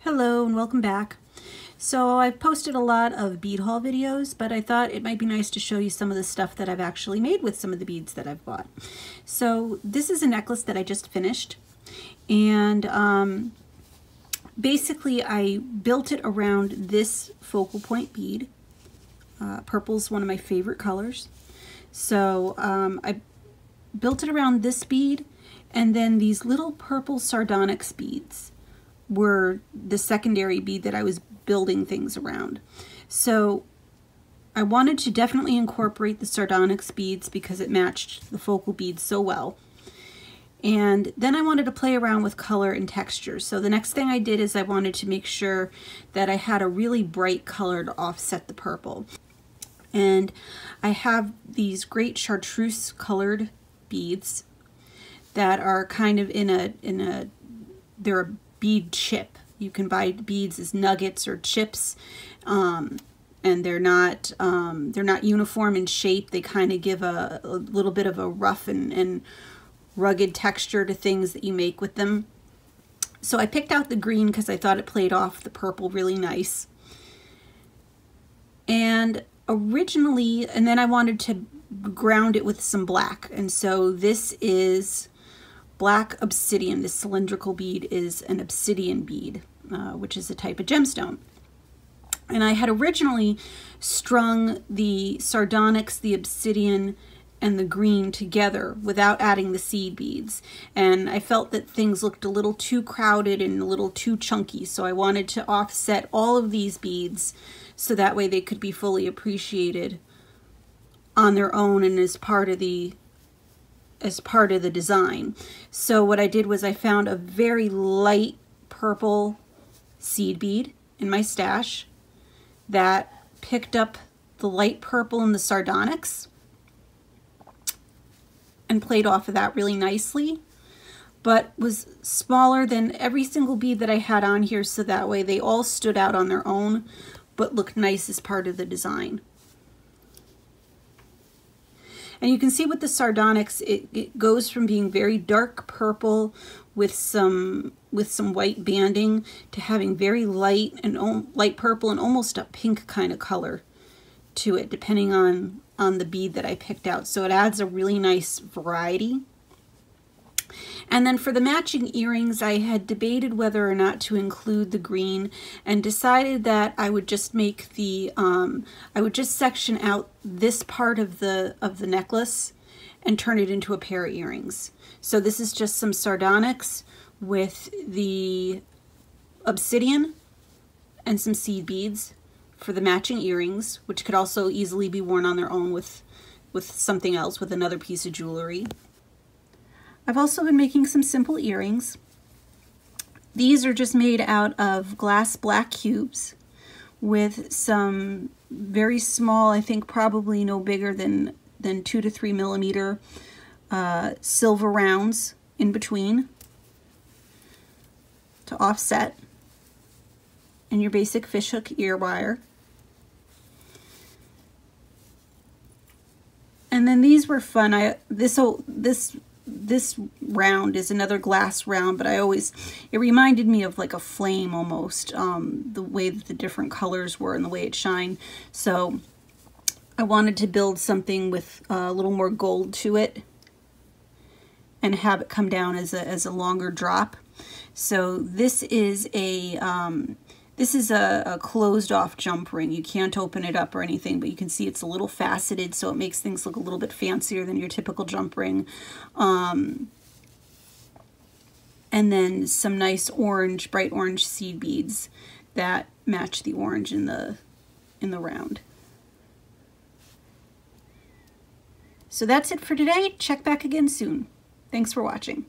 Hello and welcome back. So I've posted a lot of bead haul videos, but I thought it might be nice to show you some of the stuff that I've actually made with some of the beads that I've bought. So this is a necklace that I just finished, and basically I built it around this focal point bead. Purple's one of my favorite colors. So I built it around this bead, and then these little purple Sardonyx beads were the secondary bead that I was building things around. So I wanted to definitely incorporate the Sardonyx beads because it matched the focal beads so well. And then I wanted to play around with color and texture. So the next thing I did is I wanted to make sure that I had a really bright color to offset the purple. And I have these great chartreuse colored beads that are kind of they're a bead chip. You can buy beads as nuggets or chips, and they're not uniform in shape. They kind of give a little bit of a rough and rugged texture to things that you make with them. So I picked out the green because I thought it played off the purple really nice. And then I wanted to ground it with some black, and so this is black obsidian. This cylindrical bead is an obsidian bead, which is a type of gemstone. And I had originally strung the Sardonyx, the obsidian, and the green together without adding the seed beads. And I felt that things looked a little too crowded and a little too chunky, so I wanted to offset all of these beads so that way they could be fully appreciated on their own and as part of the design. So what I did was I found a very light purple seed bead in my stash that picked up the light purple in the Sardonyx and played off of that really nicely, but was smaller than every single bead that I had on here, so that way they all stood out on their own but looked nice as part of the design. And you can see with the Sardonyx, it goes from being very dark purple with some white banding to having very light purple and almost a pink kind of color to it, depending on the bead that I picked out. So it adds a really nice variety. And then for the matching earrings, I had debated whether or not to include the green, and decided that I would just make I would just section out this part of the necklace and turn it into a pair of earrings. So this is just some Sardonyx with the obsidian and some seed beads for the matching earrings, which could also easily be worn on their own with something else, with another piece of jewelry. I've also been making some simple earrings. These are just made out of glass black cubes with some very small, I think probably no bigger than 2 to 3 millimeter silver rounds in between to offset, and your basic fishhook ear wire. And then these were fun. This round is another glass round, but it reminded me of like a flame almost, the way that the different colors were and the way it shined. So I wanted to build something with a little more gold to it and have it come down as a longer drop. So this is a closed off jump ring. You can't open it up or anything, but you can see it's a little faceted, so it makes things look a little bit fancier than your typical jump ring. And then some nice orange, bright orange seed beads that match the orange in the round. So that's it for today. Check back again soon. Thanks for watching.